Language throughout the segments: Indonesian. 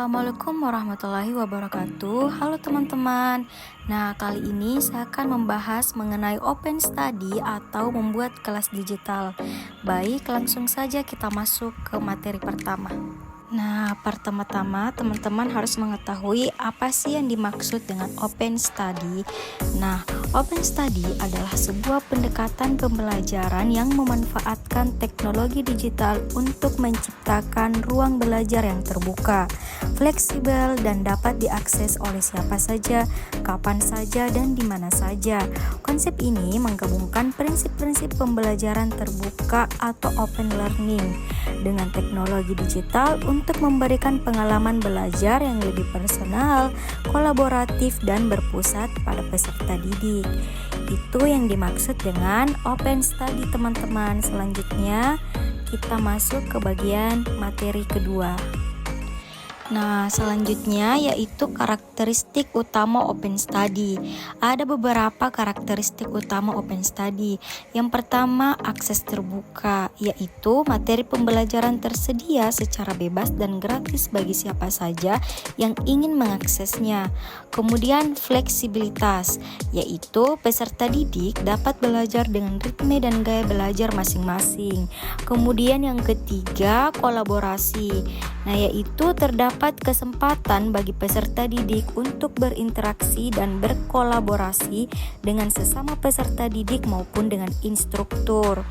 Assalamualaikum warahmatullahi wabarakatuh. Halo teman-teman. Nah, kali ini saya akan membahas mengenai open study atau membuat kelas digital. Baik, langsung saja kita masuk ke materi pertama. Nah, pertama-tama teman-teman harus mengetahui apa sih yang dimaksud dengan open study. Nah, open study adalah sebuah pendekatan pembelajaran yang memanfaatkan teknologi digital untuk menciptakan ruang belajar yang terbuka, fleksibel, dan dapat diakses oleh siapa saja, kapan saja, dan di mana saja. Konsep ini menggabungkan prinsip-prinsip pembelajaran terbuka atau open learning dengan teknologi digital untuk memberikan pengalaman belajar yang lebih personal, kolaboratif, dan berpusat pada peserta didik. Itu yang dimaksud dengan open study, teman-teman. Selanjutnya, kita masuk ke bagian materi kedua. Nah, selanjutnya yaitu karakteristik utama open study. Ada beberapa karakteristik utama open study. Yang pertama, akses terbuka, yaitu materi pembelajaran tersedia secara bebas dan gratis bagi siapa saja yang ingin mengaksesnya. Kemudian, fleksibilitas, yaitu peserta didik dapat belajar dengan ritme dan gaya belajar masing-masing. Kemudian yang ketiga, kolaborasi. Nah, yaitu terdapat kesempatan bagi peserta didik untuk berinteraksi dan berkolaborasi dengan sesama peserta didik maupun dengan instruktur.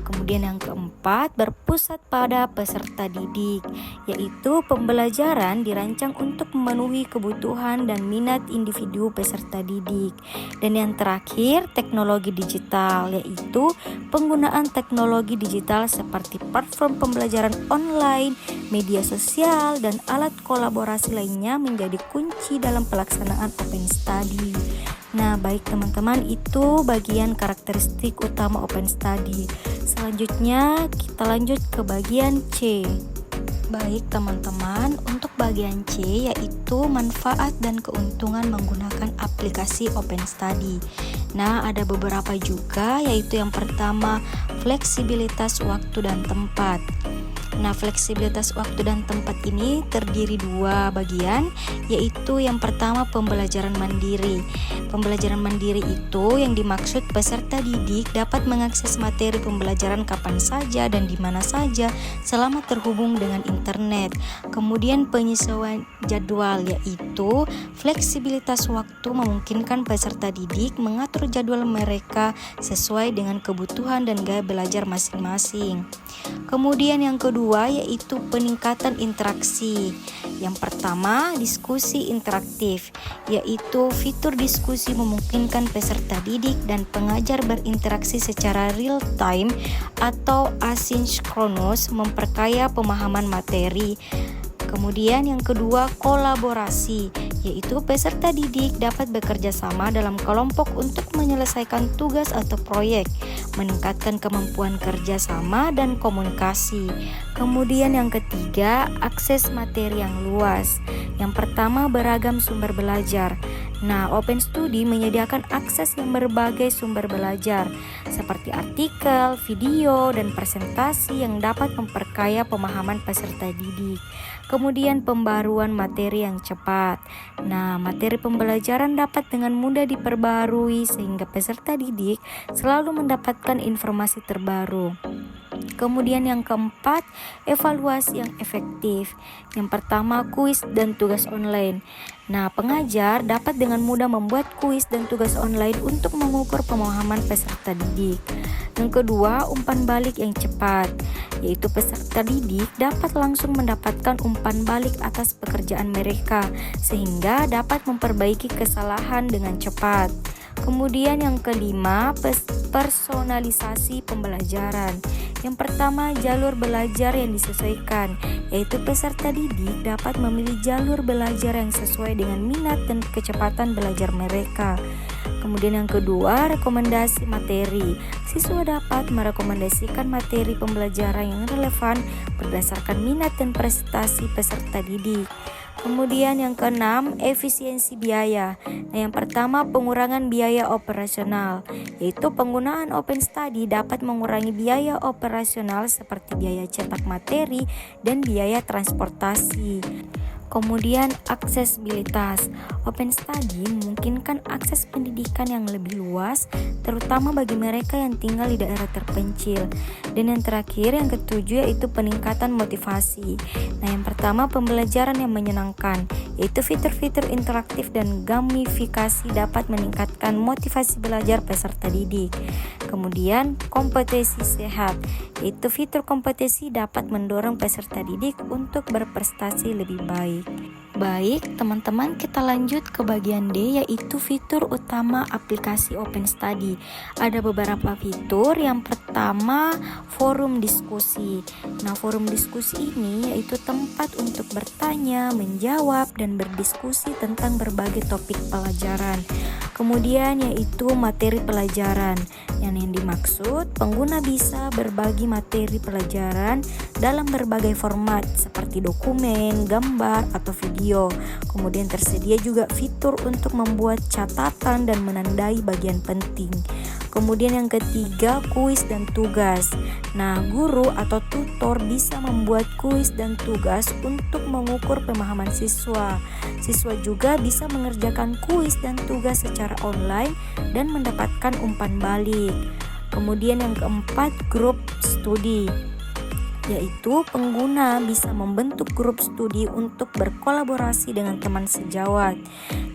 Kemudian yang keempat, berpusat pada peserta didik, yaitu pembelajaran dirancang untuk memenuhi kebutuhan dan minat individu peserta didik. Dan yang terakhir, teknologi digital, yaitu penggunaan teknologi digital seperti platform pembelajaran online, media sosial, dan alat kolaborasi lainnya menjadi kunci dalam pelaksanaan open study. Nah, baik teman-teman, itu bagian karakteristik utama open study. Selanjutnya kita lanjut ke bagian C. Baik teman-teman, untuk bagian C yaitu manfaat dan keuntungan menggunakan aplikasi open study. Nah, ada beberapa juga, yaitu yang pertama, fleksibilitas waktu dan tempat. Nah, fleksibilitas waktu dan tempat ini terdiri dua bagian, yaitu yang pertama pembelajaran mandiri. Pembelajaran mandiri itu yang dimaksud peserta didik dapat mengakses materi pembelajaran kapan saja dan di mana saja selama terhubung dengan internet. Kemudian penyesuaian jadwal, yaitu fleksibilitas waktu memungkinkan peserta didik mengatur jadwal mereka sesuai dengan kebutuhan dan gaya belajar masing-masing. Kemudian yang kedua yaitu peningkatan interaksi. Yang pertama, diskusi interaktif, yaitu fitur diskusi memungkinkan peserta didik dan pengajar berinteraksi secara real time atau asinkronus, memperkaya pemahaman materi. Kemudian yang kedua, kolaborasi, yaitu peserta didik dapat bekerja sama dalam kelompok untuk menyelesaikan tugas atau proyek, meningkatkan kemampuan kerja sama dan komunikasi. Kemudian yang ketiga, akses materi yang luas. Yang pertama, beragam sumber belajar. Nah, open study menyediakan akses yang berbagai sumber belajar, seperti artikel, video, dan presentasi yang dapat memperkaya pemahaman peserta didik. Kemudian pembaruan materi yang cepat. Nah, materi pembelajaran dapat dengan mudah diperbarui sehingga peserta didik selalu mendapatkan informasi terbaru. Kemudian yang keempat, evaluasi yang efektif. Yang pertama, kuis dan tugas online. Nah, pengajar dapat dengan mudah membuat kuis dan tugas online untuk mengukur pemahaman peserta didik. Yang kedua, umpan balik yang cepat, yaitu peserta didik dapat langsung mendapatkan umpan balik atas pekerjaan mereka sehingga dapat memperbaiki kesalahan dengan cepat. Kemudian yang kelima, personalisasi pembelajaran. Yang pertama, jalur belajar yang disesuaikan, yaitu peserta didik dapat memilih jalur belajar yang sesuai dengan minat dan kecepatan belajar mereka. Kemudian yang kedua, rekomendasi materi. Siswa dapat merekomendasikan materi pembelajaran yang relevan berdasarkan minat dan prestasi peserta didik. Kemudian yang keenam, efisiensi biaya. Nah, yang pertama, pengurangan biaya operasional, yaitu penggunaan open study dapat mengurangi biaya operasional seperti biaya cetak materi dan biaya transportasi. Kemudian aksesibilitas. Open Study memungkinkan akses pendidikan yang lebih luas, terutama bagi mereka yang tinggal di daerah terpencil. Dan yang terakhir, yang ketujuh, yaitu peningkatan motivasi. Nah, yang pertama, pembelajaran yang menyenangkan, yaitu fitur-fitur interaktif dan gamifikasi dapat meningkatkan motivasi belajar peserta didik. Kemudian, kompetisi sehat, yaitu fitur kompetisi dapat mendorong peserta didik untuk berprestasi lebih baik. Baik, teman-teman, kita lanjut ke bagian D, yaitu fitur utama aplikasi Open Study. Ada beberapa fitur. Yang pertama, forum diskusi. Nah, forum diskusi ini yaitu tempat untuk bertanya, menjawab, dan berdiskusi tentang berbagai topik pelajaran. Kemudian yaitu materi pelajaran. Yang dimaksud, pengguna bisa berbagi materi pelajaran dalam berbagai format seperti dokumen, gambar, atau video. Kemudian tersedia juga fitur untuk membuat catatan dan menandai bagian penting. Kemudian yang ketiga, kuis dan tugas. Nah, guru atau tutor bisa membuat kuis dan tugas untuk mengukur pemahaman siswa. Siswa juga bisa mengerjakan kuis dan tugas secara online dan mendapatkan umpan balik. Kemudian yang keempat, grup studi, yaitu pengguna bisa membentuk grup studi untuk berkolaborasi dengan teman sejawat.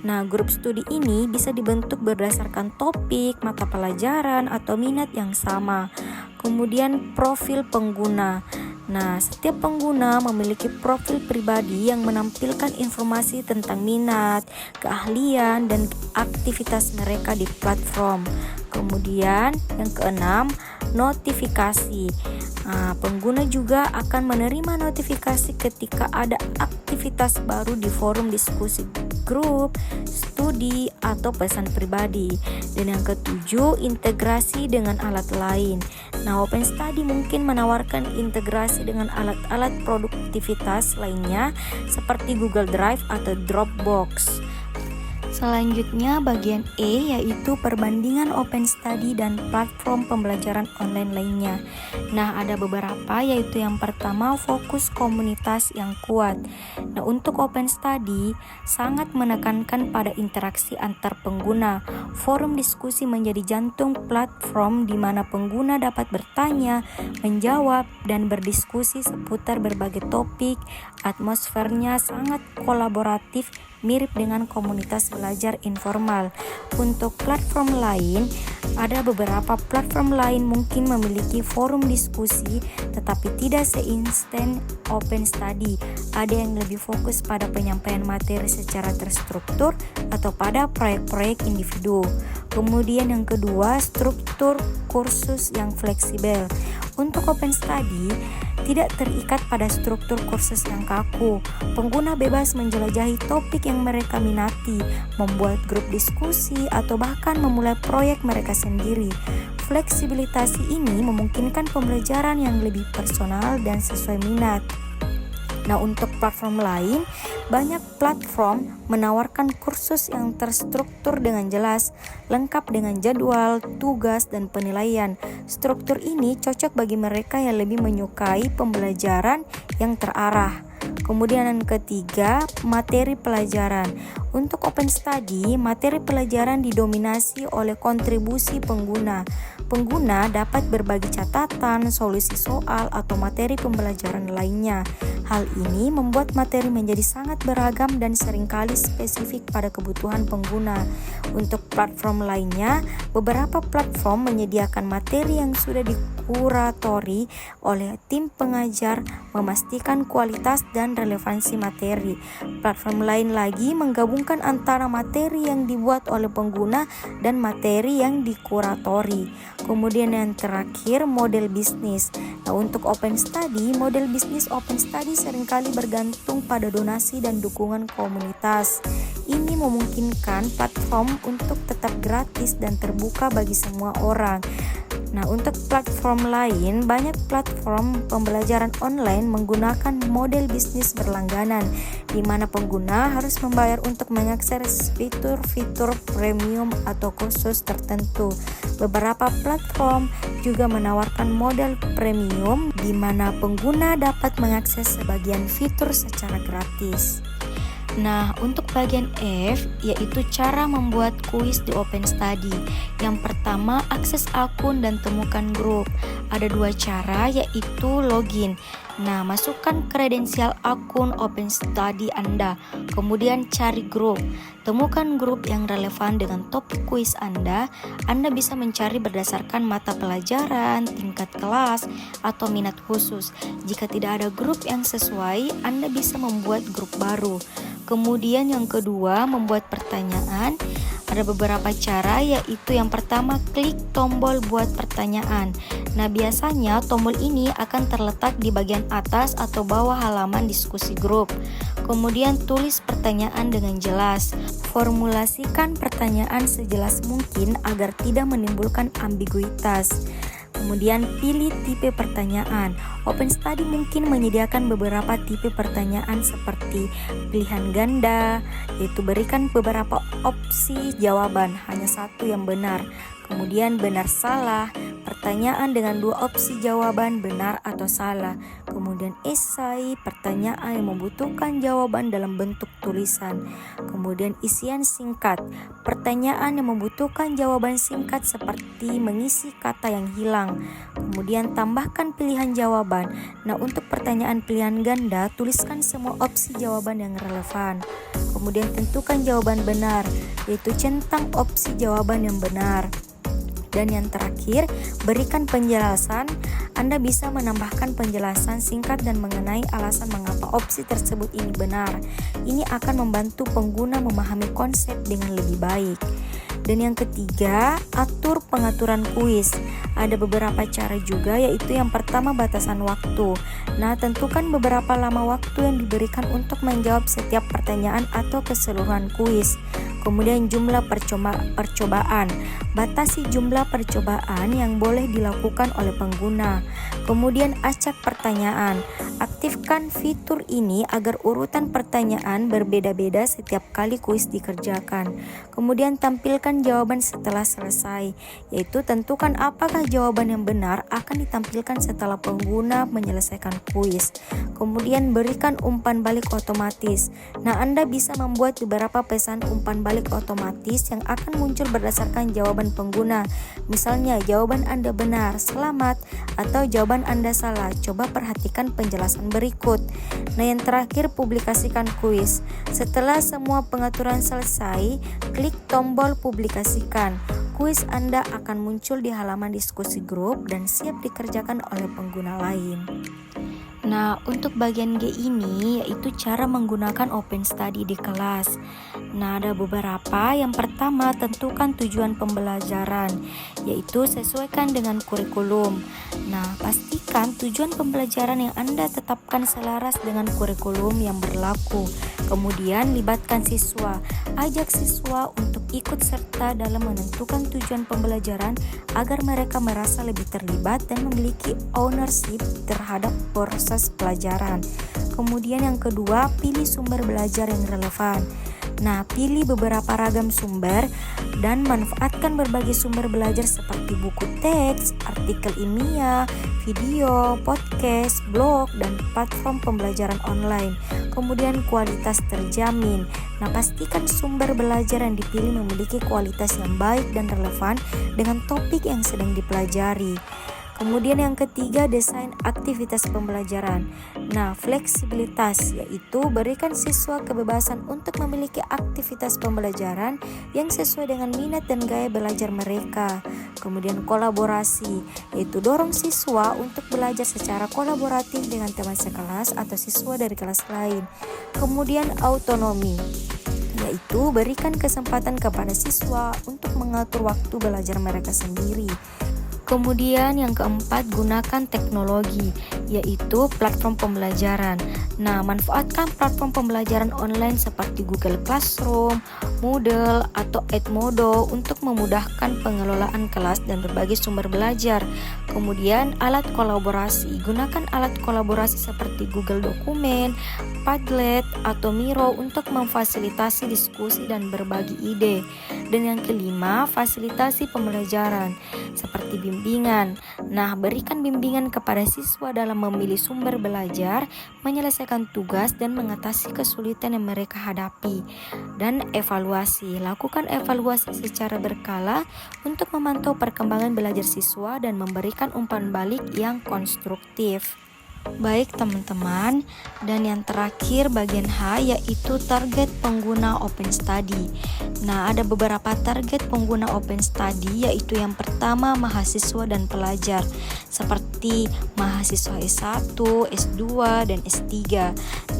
Nah, grup studi ini bisa dibentuk berdasarkan topik, mata pelajaran, atau minat yang sama. Kemudian profil pengguna. Nah, setiap pengguna memiliki profil pribadi yang menampilkan informasi tentang minat, keahlian, dan aktivitas mereka di platform. Kemudian yang keenam, notifikasi. Nah, pengguna juga akan menerima notifikasi ketika ada aktivitas baru di forum diskusi grup, studi, atau pesan pribadi. Dan yang ketujuh, integrasi dengan alat lain. Nah, Open Study mungkin menawarkan integrasi dengan alat-alat produktivitas lainnya seperti Google Drive atau Dropbox. Selanjutnya bagian E, yaitu perbandingan Open Study dan platform pembelajaran online lainnya. Nah, ada beberapa, yaitu yang pertama, fokus komunitas yang kuat. Nah, untuk Open Study sangat menekankan pada interaksi antar pengguna. Forum diskusi menjadi jantung platform di mana pengguna dapat bertanya, menjawab, dan berdiskusi seputar berbagai topik. Atmosfernya sangat kolaboratif, mirip dengan komunitas belajar informal. Untuk platform lain, ada beberapa platform lain mungkin memiliki forum diskusi, tetapi tidak seinstan Open Study. Ada yang lebih fokus pada penyampaian materi secara terstruktur atau pada proyek-proyek individu. Kemudian yang kedua, struktur kursus yang fleksibel. Untuk Open Study, tidak terikat pada struktur kursus yang kaku. Pengguna bebas menjelajahi topik yang mereka minati, membuat grup diskusi, atau bahkan memulai proyek mereka sendiri. Fleksibilitas ini memungkinkan pembelajaran yang lebih personal dan sesuai minat. Nah, untuk platform lain, banyak platform menawarkan kursus yang terstruktur dengan jelas, lengkap dengan jadwal, tugas, dan penilaian. Struktur ini cocok bagi mereka yang lebih menyukai pembelajaran yang terarah. Kemudian yang ketiga, materi pelajaran. Untuk Open Study, materi pelajaran didominasi oleh kontribusi pengguna. Pengguna dapat berbagi catatan, solusi soal, atau materi pembelajaran lainnya. Hal ini membuat materi menjadi sangat beragam dan seringkali spesifik pada kebutuhan pengguna. Untuk platform lainnya, beberapa platform menyediakan materi yang sudah dikuratori oleh tim pengajar, memastikan kualitas dan relevansi materi. Platform lain lagi menggabungkan antara materi yang dibuat oleh pengguna dan materi yang dikuratori. Kemudian yang terakhir, model bisnis. Nah, untuk Open Study, model bisnis Open Study seringkali bergantung pada donasi dan dukungan komunitas. Ini memungkinkan platform untuk tetap gratis dan terbuka bagi semua orang. Nah, untuk platform lain, banyak platform pembelajaran online menggunakan model bisnis berlangganan, di mana pengguna harus membayar untuk mengakses fitur-fitur premium atau khusus tertentu. Beberapa platform juga menawarkan model premium, di mana pengguna dapat mengakses sebagian fitur secara gratis. Nah, untuk bagian F, yaitu cara membuat kuis di Open Study. Yang pertama, akses akun dan temukan grup. Ada dua cara, yaitu login. Nah, masukkan kredensial akun Open Study Anda, kemudian cari grup. Temukan grup yang relevan dengan topik kuis Anda. Anda bisa mencari berdasarkan mata pelajaran, tingkat kelas, atau minat khusus. Jika tidak ada grup yang sesuai, Anda bisa membuat grup baru. Kemudian yang kedua, membuat pertanyaan. Ada beberapa cara, yaitu yang pertama, klik tombol buat pertanyaan. Nah, biasanya tombol ini akan terletak di bagian atas atau bawah halaman diskusi grup. Kemudian tulis pertanyaan dengan jelas. Formulasikan pertanyaan sejelas mungkin agar tidak menimbulkan ambiguitas. Kemudian pilih tipe pertanyaan. Open Study mungkin menyediakan beberapa tipe pertanyaan seperti pilihan ganda, yaitu berikan beberapa opsi jawaban, hanya satu yang benar. Kemudian benar salah, pertanyaan dengan dua opsi jawaban benar atau salah. Kemudian esai, pertanyaan yang membutuhkan jawaban dalam bentuk tulisan. Kemudian isian singkat, pertanyaan yang membutuhkan jawaban singkat seperti mengisi kata yang hilang. Kemudian tambahkan pilihan jawaban. Nah, untuk pertanyaan pilihan ganda, tuliskan semua opsi jawaban yang relevan. Kemudian tentukan jawaban benar, yaitu centang opsi jawaban yang benar. Dan yang terakhir, berikan penjelasan. Anda bisa menambahkan penjelasan singkat dan mengenai alasan mengapa opsi tersebut ini benar. Ini akan membantu pengguna memahami konsep dengan lebih baik. Dan yang ketiga, atur pengaturan kuis. Ada beberapa cara juga, yaitu yang pertama, batasan waktu. Nah, tentukan beberapa lama waktu yang diberikan untuk menjawab setiap pertanyaan atau keseluruhan kuis. Kemudian jumlah percobaan. Batasi jumlah percobaan yang boleh dilakukan oleh pengguna. Kemudian acak pertanyaan. Aktifkan fitur ini agar urutan pertanyaan berbeda-beda setiap kali kuis dikerjakan. Kemudian tampilkan jawaban setelah selesai, yaitu tentukan apakah jawaban yang benar akan ditampilkan setelah pengguna menyelesaikan kuis. Kemudian berikan umpan balik otomatis. Nah, Anda bisa membuat beberapa pesan umpan balik otomatis yang akan muncul berdasarkan jawaban pengguna. Misalnya, jawaban Anda benar, selamat, atau jawaban Anda salah. Coba perhatikan penjelasan berikut. Nah, yang terakhir, publikasikan kuis. Setelah semua pengaturan selesai, klik tombol publikasikan. Kuis Anda akan muncul di halaman diskusi grup dan siap dikerjakan oleh pengguna lain. Nah, untuk bagian G ini yaitu cara menggunakan Open Study di kelas. Nah, ada beberapa. Yang pertama, tentukan tujuan pembelajaran, yaitu sesuaikan dengan kurikulum. Nah, pastikan tujuan pembelajaran yang Anda tetapkan selaras dengan kurikulum yang berlaku. Kemudian, libatkan siswa. Ajak siswa untuk ikut serta dalam menentukan tujuan pembelajaran agar mereka merasa lebih terlibat dan memiliki ownership terhadap proses pelajaran. Kemudian yang kedua, pilih sumber belajar yang relevan. Nah, pilih beberapa ragam sumber dan manfaatkan berbagai sumber belajar seperti buku teks, artikel ilmiah, video, podcast, blog, dan platform pembelajaran online. Kemudian kualitas terjamin. Nah, pastikan sumber belajar yang dipilih memiliki kualitas yang baik dan relevan dengan topik yang sedang dipelajari. Kemudian yang ketiga, desain aktivitas pembelajaran. Nah, fleksibilitas, yaitu berikan siswa kebebasan untuk memiliki aktivitas pembelajaran yang sesuai dengan minat dan gaya belajar mereka. Kemudian kolaborasi, yaitu dorong siswa untuk belajar secara kolaboratif dengan teman sekelas atau siswa dari kelas lain. Kemudian autonomi, yaitu berikan kesempatan kepada siswa untuk mengatur waktu belajar mereka sendiri. Kemudian yang keempat, gunakan teknologi, yaitu platform pembelajaran. Nah, manfaatkan platform pembelajaran online seperti Google Classroom, Moodle, atau Edmodo untuk memudahkan pengelolaan kelas dan berbagai sumber belajar. Kemudian alat kolaborasi, gunakan alat kolaborasi seperti Google Dokumen, Padlet, atau Miro untuk memfasilitasi diskusi dan berbagi ide. Dan yang kelima, fasilitasi pembelajaran seperti bimbingan. Nah, berikan bimbingan kepada siswa dalam memilih sumber belajar, menyelesaikan tugas, dan mengatasi kesulitan yang mereka hadapi. Dan evaluasi, lakukan evaluasi secara berkala untuk memantau perkembangan belajar siswa dan memberikan umpan balik yang konstruktif. Baik teman-teman, dan yang terakhir bagian H yaitu target pengguna Open Study. Nah, ada beberapa target pengguna Open Study, yaitu yang pertama mahasiswa dan pelajar seperti mahasiswa S1, S2, dan S3.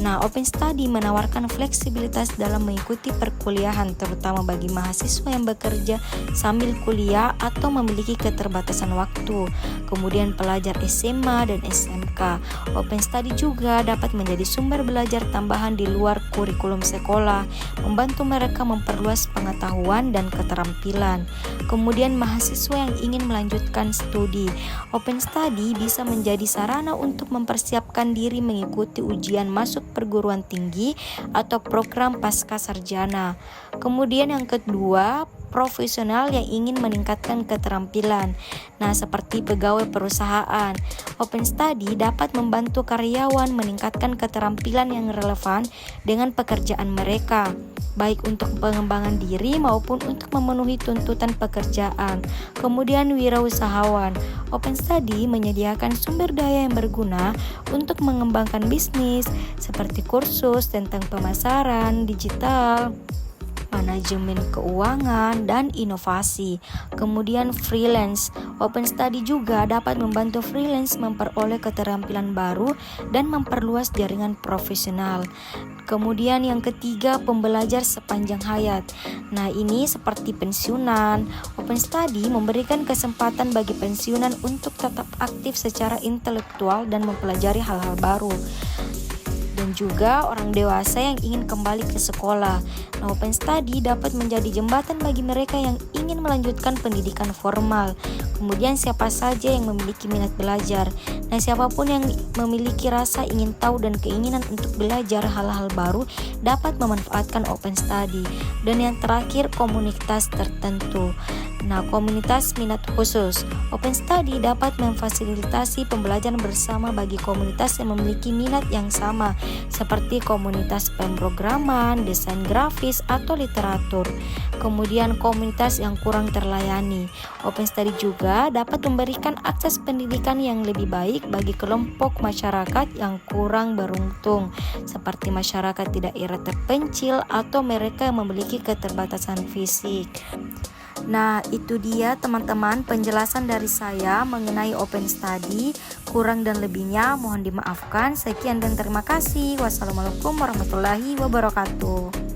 Nah, Open Study menawarkan fleksibilitas dalam mengikuti perkuliahan, terutama bagi mahasiswa yang bekerja sambil kuliah atau memiliki keterbatasan waktu. Kemudian pelajar SMA dan SMK. Open Study juga dapat menjadi sumber belajar tambahan di luar kurikulum sekolah, membantu mereka memperluas pengetahuan dan keterampilan. Kemudian mahasiswa yang ingin melanjutkan studi. Open Study bisa menjadi sarana untuk mempersiapkan diri mengikuti ujian masuk perguruan tinggi atau program pasca sarjana. Kemudian yang kedua, profesional yang ingin meningkatkan keterampilan. Nah, seperti pegawai perusahaan, Open Study dapat membantu karyawan meningkatkan keterampilan yang relevan dengan pekerjaan mereka, baik untuk pengembangan diri maupun untuk memenuhi tuntutan pekerjaan. Kemudian wirausahawan, Open Study menyediakan sumber daya yang berguna untuk mengembangkan bisnis seperti kursus tentang pemasaran digital, manajemen keuangan, dan inovasi. Kemudian freelance, Open Study juga dapat membantu freelance memperoleh keterampilan baru dan memperluas jaringan profesional. Kemudian yang ketiga, pembelajar sepanjang hayat. Nah, ini seperti pensiunan. Open Study memberikan kesempatan bagi pensiunan untuk tetap aktif secara intelektual dan mempelajari hal-hal baru. Dan juga orang dewasa yang ingin kembali ke sekolah. Nah, Open Study dapat menjadi jembatan bagi mereka yang ingin melanjutkan pendidikan formal. Kemudian siapa saja yang memiliki minat belajar. Nah, siapapun yang memiliki rasa ingin tahu dan keinginan untuk belajar hal-hal baru dapat memanfaatkan Open Study. Dan yang terakhir, komunitas tertentu. Nah, komunitas minat khusus. Open Study dapat memfasilitasi pembelajaran bersama bagi komunitas yang memiliki minat yang sama, seperti komunitas pemrograman, desain grafis, atau literatur. Kemudian komunitas yang kurang terlayani. Open Study juga dapat memberikan akses pendidikan yang lebih baik bagi kelompok masyarakat yang kurang beruntung, seperti masyarakat di daerah terpencil atau mereka yang memiliki keterbatasan fisik. Nah, itu dia teman-teman penjelasan dari saya mengenai Open Study. Kurang dan lebihnya mohon dimaafkan. Sekian dan terima kasih. Wassalamualaikum warahmatullahi wabarakatuh.